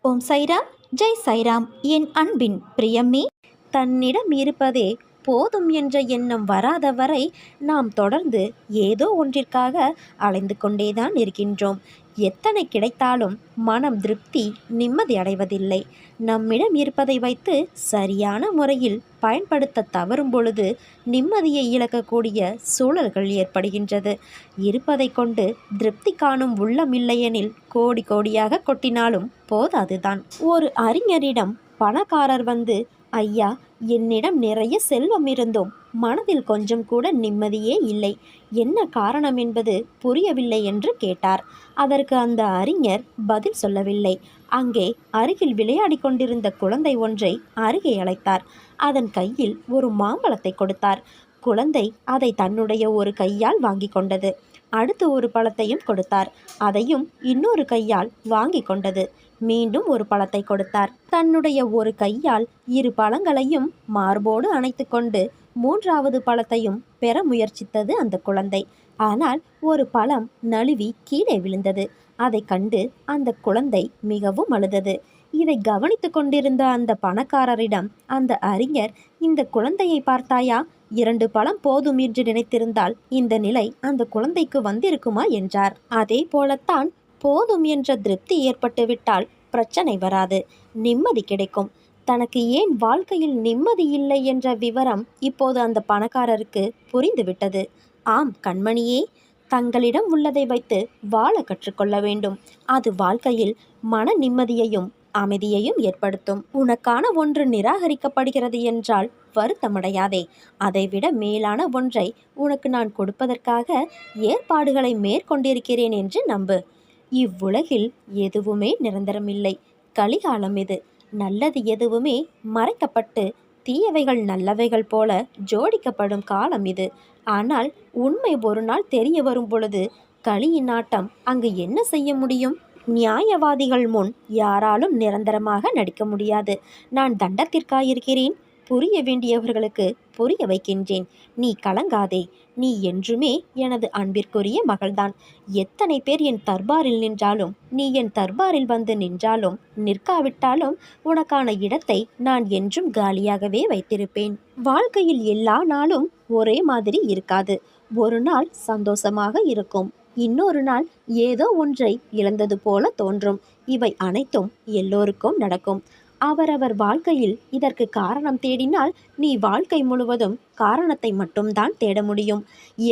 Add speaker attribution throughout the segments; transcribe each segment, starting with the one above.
Speaker 1: ஓம் சைராம், ஜெய் சைராம். என் அன்பின் பிரியமே, தன்னிடம் இருப்பதே போதும் என்ற எண்ணம் வராத வரை நாம் தொடர்ந்து ஏதோ ஒன்றிற்காக அலைந்து கொண்டேதான் இருக்கின்றோம். எத்தனை கிடைத்தாலும் மனம் திருப்தி, நிம்மதி அடைவதில்லை. நம்மிடம் இருப்பதை வைத்து சரியான முறையில் பயன்படுத்த தவறும் பொழுது நிம்மதியை இழக்கக்கூடிய சூழல்கள் ஏற்படுகின்றது. இருப்பதை கொண்டு திருப்தி காணும் உள்ளம் இல்லையெனில் கோடி கோடியாக கொட்டினாலும் போதாதுதான். ஒரு அறிஞரிடம் பணக்காரர் வந்து, ஐயா, என்னிடம் நிறைய செல்வம் இருந்தும் மனதில் கொஞ்சம் கூட நிம்மதியே இல்லை, என்ன காரணம் என்பது புரியவில்லை என்று கேட்டார். அதற்கு அந்த அறிஞர் பதில் சொல்லவில்லை. அங்கே அருகில் விளையாடி கொண்டிருந்த குழந்தை ஒன்றை அருகே அழைத்தார். அதன் கையில் ஒரு மாம்பழத்தை கொடுத்தார். குழந்தை அதை தன்னுடைய ஒரு கையால் வாங்கி கொண்டது. அடுத்து ஒரு பழத்தையும் கொடுத்தார். அதையும் இன்னொரு கையால் வாங்கி கொண்டது. மீண்டும் ஒரு பழத்தை கொடுத்தார். தன்னுடைய ஒரு கையால் இரு பழங்களையும் மார்போடு அணைத்து கொண்டு மூன்றாவது பழத்தையும் பெற முயற்சித்தது அந்த குழந்தை. ஆனால் ஒரு பழம் நழுவி கீழே விழுந்தது. அதை கண்டு அந்த குழந்தை மிகவும் அழுதது. இதை கவனித்து கொண்டிருந்த அந்த பணக்காரரிடம் அந்த அறிஞர், இந்த குழந்தையை பார்த்தாயா, 2 பழம் போதும் என்று நினைத்திருந்தால் இந்த நிலை அந்த குழந்தைக்கு வந்திருக்குமா என்றார். அதே போலத்தான் போதும் என்ற திருப்தி ஏற்பட்டுவிட்டால் பிரச்சனை வராது, நிம்மதி கிடைக்கும். தனக்கு ஏன் வாழ்க்கையில் நிம்மதி இல்லை என்ற விவரம் இப்போது அந்த பணக்காரருக்கு புரிந்துவிட்டது. ஆம் கண்மணியே, தங்களிடம் உள்ளதை வைத்து வாழ கற்றுக்கொள்ள வேண்டும். அது வாழ்க்கையில் மன நிம்மதியையும் அமைதியையும் ஏற்படுத்தும். உனக்கான ஒன்று நிராகரிக்கப்படுகிறது என்றால் வருத்தமடையாதே. அதைவிட மேலான ஒன்றை உனக்கு நான் கொடுப்பதற்காக ஏற்பாடுகளை மேற்கொண்டிருக்கிறேன் என்று நம்பு. இவ்வுலகில் எதுவுமே நிரந்தரமில்லை. கலிகாலம் இது. நல்லது எதுவுமே மறைக்கப்பட்டு தீயவைகள் நல்லவைகள் போல ஜோடிக்கப்படும் காலம் இது. ஆனால் உண்மை ஒரு நாள் தெரிய வரும் பொழுது கலியின் ஆட்டம் அங்கு என்ன செய்ய முடியும்? நியாயவாதிகள் முன் யாராலும் நிரந்தரமாக நடிக்க முடியாது. நான் தண்டத்திற்காயிருக்கிறேன். புரிய வேண்டியவர்களுக்கு புரிய வைக்கின்றேன். நீ கலங்காதே. நீ என்றுமே எனது அன்பிற்குரிய மகள்தான். எத்தனை பேர் என் தர்பாரில் நின்றாலும், நீ என் தர்பாரில் வந்து நின்றாலும் நிற்காவிட்டாலும் உனக்கான இடத்தை நான் என்றும் காலியாகவே வைத்திருப்பேன். வாழ்க்கையில் எல்லா நாளும் ஒரே மாதிரி இருக்காது. ஒரு நாள் சந்தோஷமாக இருக்கும், இன்னொரு நாள் ஏதோ ஒன்றை இழந்தது போல தோன்றும். இவை அனைத்தும் எல்லோருக்கும் நடக்கும். அவரவர் வாழ்க்கையில் இதற்கு காரணம் தேடினால் நீ வாழ்க்கை முழுவதும் காரணத்தை மட்டும்தான் தேட முடியும்.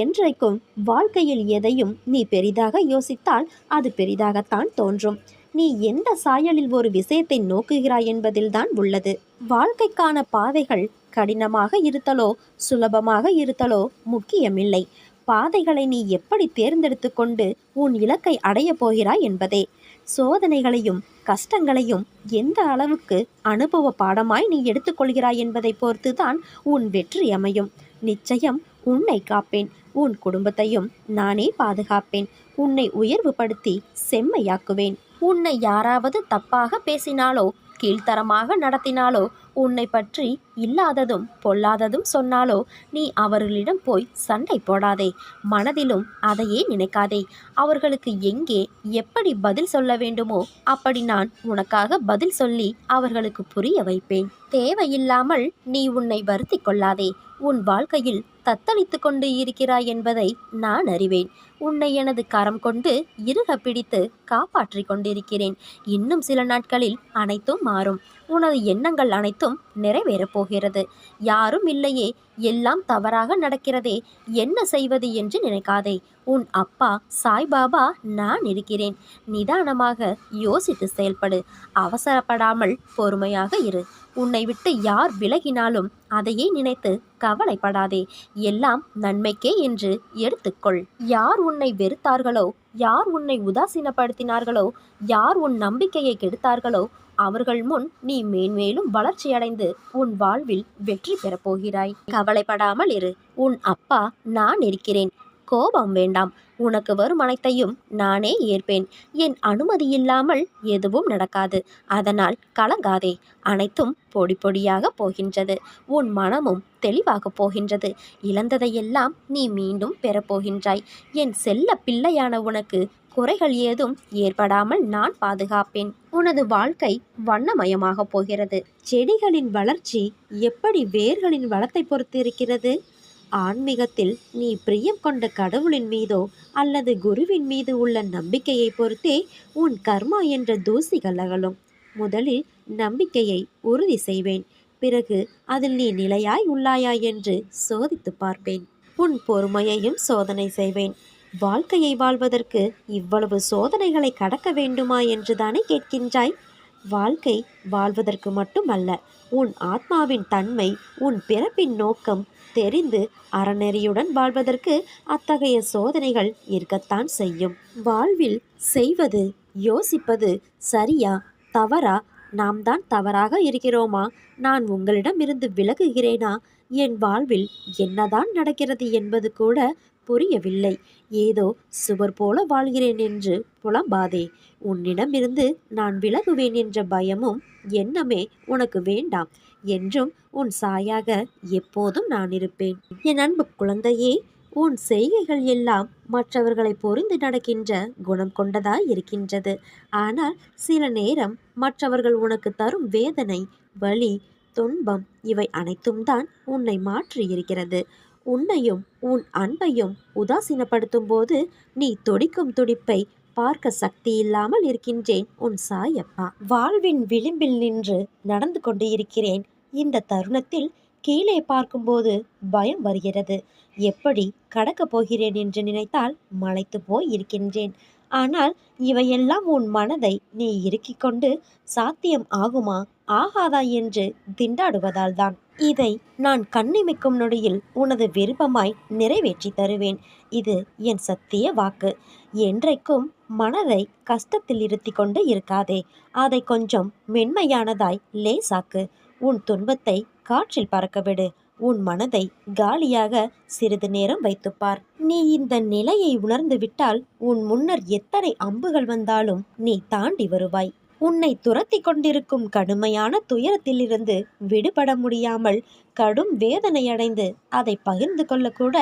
Speaker 1: என்றைக்கும் வாழ்க்கையில் எதையும் நீ பெரிதாக யோசித்தால் அது பெரிதாகத்தான் தோன்றும். நீ எந்த சாயலில் ஒரு விஷயத்தை நோக்குகிறாய் என்பதில்தான் உள்ளது. வாழ்க்கைக்கான பாதைகள் கடினமாக இருத்தலோ சுலபமாக இருத்தலோ முக்கியமில்லை. பாதைகளை நீ எப்படி தேர்ந்தெடுத்து கொண்டு உன் இலக்கை அடையப் போகிறாய் என்பதே. சோதனைகளையும் கஷ்டங்களையும் எந்த அளவுக்கு அனுபவ பாடமாய் நீ எடுத்துக்கொள்கிறாய் என்பதை பொறுத்துதான் உன் வெற்றி அமையும். நிச்சயம் உன்னை காப்பேன். உன் குடும்பத்தையும் நானே பாதுகாப்பேன். உன்னை உயர்வுபடுத்தி செம்மையாக்குவேன். உன்னை யாராவது தப்பாக பேசினாலோ கீழ்த்தரமாக நடத்தினாலோ, உன்னை பற்றி இல்லாததும் பொல்லாததும் சொன்னாலோ நீ அவர்களிடம் போய் சண்டை போடாதே. மனதிலும் அதையே நினைக்காதே. அவர்களுக்கு எங்கே எப்படி பதில் சொல்ல வேண்டுமோ அப்படி நான் உனக்காக பதில் சொல்லி அவர்களுக்கு புரிய வைப்பேன். தேவையில்லாமல் நீ உன்னை வருத்தி கொள்ளாதே. உன் வாழ்க்கையில் தத்தளித்து கொண்டு இருக்கிறாய் என்பதை நான் அறிவேன். உன்னை எனது கரம் கொண்டு இறுக பிடித்து காப்பாற்றி கொண்டிருக்கிறேன். இன்னும் சில நாட்களில் அனைத்தும் மாறும். உனது எண்ணங்கள் அனைத்தும் நிறைவேறப் போகிறது. யாரும் இல்லையே, எல்லாம் தவறாக நடக்கிறதே, என்ன செய்வது என்று நினைக்காதே. உன் அப்பா சாய்பாபா நான் இருக்கிறேன். நிதானமாக யோசித்து செயல்படு. அவசரப்படாமல் பொறுமையாக இரு. உன்னை விட்டு யார் விலகினாலும் அதையே நினைத்து கவலைப்படாதே. எல்லாம் நன்மைக்கே என்று எடுத்துக்கொள். யார் உன்னை வெறுத்தார்களோ, யார் உன்னை உதாசீனப்படுத்தினார்களோ, யார் உன் நம்பிக்கையை கெடுத்தார்களோ அவர்கள் முன் நீ மேன்மேலும் வளர்ச்சியடைந்து உன் வாழ்வில் வெற்றி பெறப் போகிறாய். கவலைப்படாமல் இரு. உன் அப்பா நான் இருக்கிறேன். கோபம் வேண்டாம். உனக்கு வரும் அனைத்தையும் நானே ஏற்பேன். என் அனுமதி இல்லாமல் எதுவும் நடக்காது. அதனால் கலங்காதே. அனைத்தும் பொடி பொடியாக போகின்றது. உன் மனமும் தெளிவாக போகின்றது. இழந்ததையெல்லாம் நீ மீண்டும் பெறப்போகின்றாய். என் செல்ல பிள்ளையான உனக்கு குறைகள் ஏதும் ஏற்படாமல் நான் பாதுகாப்பேன். உனது வாழ்க்கை வண்ணமயமாக போகிறது. செடிகளின் வளர்ச்சி எப்படி வேர்களின் வளத்தை பொறுத்து இருக்கிறது. ஆன்மீகத்தில் நீ பிரியம் கொண்ட கடவுளின் மீதோ அல்லது குருவின் மீது உள்ள நம்பிக்கையை பொறுத்தே உன் கர்மா என்ற தூசிகள் அகலும். முதலில் நம்பிக்கையை உறுதி செய்வேன். பிறகு அதில் நீ நிலையாய் உள்ளாயா என்று சோதித்து பார்ப்பேன். உன் பொறுமையையும் சோதனை செய்வேன். வாழ்க்கையை வாழ்வதற்கு இவ்வளவு சோதனைகளை கடக்க வேண்டுமா என்றுதானே கேட்கின்றாய்? வாழ்க்கை வாழ்வதற்கு மட்டுமல்ல, உன் ஆத்மாவின் தன்மை, உன் பிறப்பின் நோக்கம் தெரிந்து அறநெறியுடன் வாழ்வதற்கு அத்தகைய சோதனைகள் இருக்கத்தான் செய்யும். வாழ்வில் செய்வது யோசிப்பது சரியா தவறா? நாம் தான் தவறாக இருக்கிறோமா? நான் உங்களிடமிருந்து விலகுகிறேனா? என் வாழ்வில் என்னதான் நடக்கிறது என்பது கூட புரியவில்லை. ஏதோ சுவர் போல வாழ்கிறேன் என்று புலம்பாதே. உன்னிடமிருந்து நான் விலகுவேன் என்ற பயமும் எண்ணமே உனக்கு வேண்டாம். என்றும் உன் சாயாக எப்போதும் நான் இருப்பேன். என் அன்பு குழந்தையே, உன் செய்கைகள் எல்லாம் மற்றவர்களை பொருந்து நடக்கின்ற குணம் கொண்டதாய் இருக்கின்றது. ஆனால் சில நேரம் மற்றவர்கள் உனக்கு தரும் வேதனை, வலி, துன்பம் இவை அனைத்தும் தான் உன்னை மாற்றி இருக்கிறது. உன்னையும் உன் அன்பையும் உதாசீனப்படுத்தும் போது நீ துடிக்கும் துடிப்பை பார்க்க சக்தி இல்லாமல் இருக்கின்றேன் உன் சாயப்பா. வாழ்வின் விளிம்பில் நின்று நடந்து கொண்டு இருக்கிறேன். இந்த தருணத்தில் கீழே பார்க்கும்போது பயம் வருகிறது. எப்படி கடக்கப் போகிறேன் என்று நினைத்தால் மலைத்து போய் இருக்கின்றேன். ஆனால் இவையெல்லாம் உன் மனதை நீ இறுக்கிக் கொண்டு சாத்தியம் ஆகுமா ஆகாதா என்று திண்டாடுவதால் தான். இதை நான் கண்ணிமைக்கும் நொடியில் உனது விருப்பமாய் நிறைவேற்றி தருவேன். இது என் சத்திய வாக்கு. என்றைக்கும் மனதை கஷ்டத்தில் இருத்தி கொண்டு இருக்காதே. அதை கொஞ்சம் மென்மையானதாய் லேசாக்கு. உன் துன்பத்தை காற்றில் பறக்கவிடு. உன் மனதை காலியாக சிறிது நேரம் வைத்துப்பார். நீ இந்த நிலையை உணர்ந்து விட்டால் உன் முன்னர் எத்தனை அம்புகள் வந்தாலும் நீ தாண்டி வருவாய். உன்னை துரத்தி கொண்டிருக்கும் கடுமையான துயரத்திலிருந்து விடுபட முடியாமல் கடும் வேதனையடைந்து அதை பகிர்ந்து கொள்ளக்கூட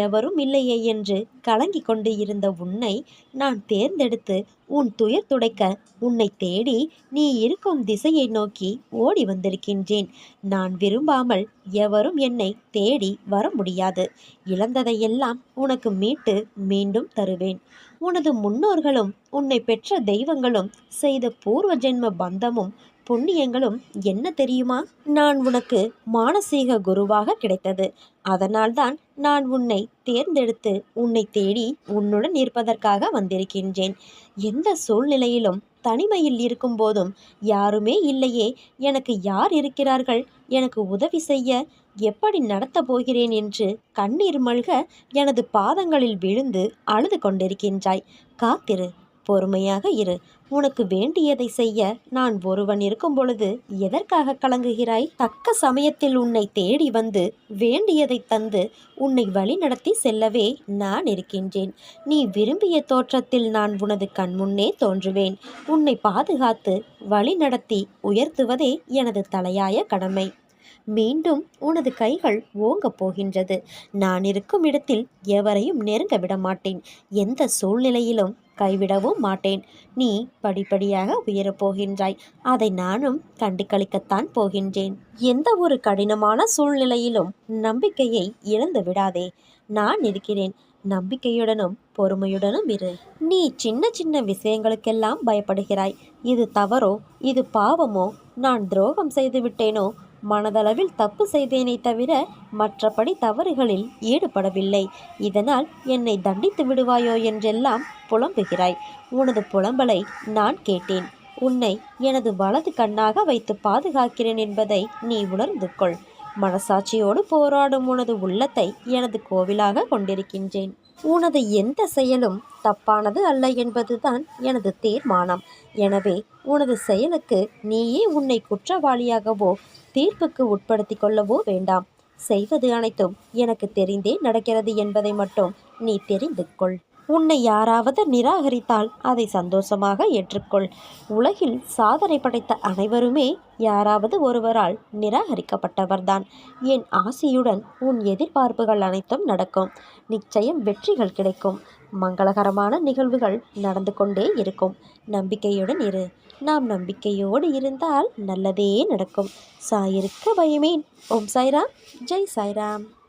Speaker 1: எவரும் இல்லையே என்று கலங்கி கொண்டு இருந்த உன்னை நான் தேர்ந்தெடுத்து உன் துயர் துடைக்க உன்னை தேடி நீ இருக்கும் திசையை நோக்கி ஓடி வந்திருக்கின்றேன். நான் விரும்பாமல் எவரும் என்னை தேடி வர முடியாது. இழந்ததையெல்லாம் உனக்கு மீட்டு மீண்டும் தருவேன். உனது முன்னோர்களும் உன்னை பெற்ற தெய்வங்களும் செய்த பூர்வ ஜென்ம பந்தமும் புண்ணியங்களும் என்ன தெரியுமா? நான் உனக்கு மானசீக குருவாக கிடைத்தது. அதனால்தான் நான் உன்னை தேர்ந்தெடுத்து உன்னை தேடி உன்னுடன் இருப்பதற்காக வந்திருக்கின்றேன். எந்த சூழ்நிலையிலும் தனிமையில் இருக்கும் போதும் யாருமே இல்லையே, எனக்கு யார் இருக்கிறார்கள் எனக்கு உதவி செய்ய, எப்படி நடத்தப் போகிறேன் என்று கண்ணீர் மல்க எனது பாதங்களில் விழுந்து அழுது கொண்டிருக்கின்றாய். காத்திரு, பொறுமையாக இரு. உனக்கு வேண்டியதை செய்ய நான் ஒருவன் இருக்கும் பொழுது எதற்காக கலங்குகிறாய்? தக்க சமயத்தில் உன்னை தேடி வந்து வேண்டியதை தந்து உன்னை வழி நடத்தி செல்லவே நான் இருக்கின்றேன். நீ விரும்பிய தோற்றத்தில் நான் உனது கண்முன்னே தோன்றுவேன். உன்னை பாதுகாத்து வழி நடத்தி உயர்த்துவதே எனது தலையாய கடமை. மீண்டும் உனது கைகள் ஓங்கப் போகின்றது. நான் இருக்கும் இடத்தில் எவரையும் நெருங்க விட மாட்டேன். எந்த சூழ்நிலையிலும் கைவிடவும் மாட்டேன். நீ படிப்படியாக உயரப் போகின்றாய். அதை நானும் கண்டு கழிக்கத்தான் போகின்றேன். எந்த ஒரு கடினமான சூழ்நிலையிலும் நம்பிக்கையை இழந்து விடாதே. நான் இருக்கிறேன். நம்பிக்கையுடனும் பொறுமையுடனும் இரு. நீ சின்ன சின்ன விஷயங்களுக்கெல்லாம் பயப்படுகிறாய். இது தவறோ, இது பாவமோ, நான் துரோகம் செய்து விட்டேனோ, மனதளவில் தப்பு செய்தேனே தவிர மற்றபடி தவறுகளில் ஈடுபடவில்லை. இதனால் என்னை தண்டித்து விடுவாயோ என்றெல்லாம் புலம்புகிறாய். உனது புலம்பலை நான் கேட்டேன். உன்னை எனது வலது கண்ணாக வைத்து பாதுகாக்கிறேன் என்பதை நீ உணர்ந்து கொள். மனசாட்சியோடு போராடும் உனது உள்ளத்தை எனது கோவிலாக கொண்டிருக்கின்றேன். உனது எந்த செயலும் தப்பானது அல்ல என்பதுதான் எனது தீர்மானம். எனவே உனது செயலுக்கு நீயே உன்னை குற்றவாளியாகவோ தீர்ப்புக்கு உட்படுத்தி கொள்ளவோ வேண்டாம். செய்வது அனைத்தும் எனக்கு தெரிந்தே நடக்கிறது என்பதை மட்டும் நீ தெரிந்து கொள். உன்னை யாராவது நிராகரித்தால் அதை சந்தோஷமாக ஏற்றுக்கொள். உலகில் சாதனை படைத்த அனைவருமே யாராவது ஒருவரால் நிராகரிக்கப்பட்டவர்தான். என் ஆசியுடன் உன் எதிர்பார்ப்புகள் அனைத்தும் நடக்கும். நிச்சயம் வெற்றிகள் கிடைக்கும். மங்களகரமான நிகழ்வுகள் நடந்து கொண்டே இருக்கும். நம்பிக்கையுடன் இரு. நாம் நம்பிக்கையோடு இருந்தால் நல்லதே நடக்கும். சாயிருக்க பயமேன். ஓம் சாய்ராம். ஜெய் சாய்ராம்.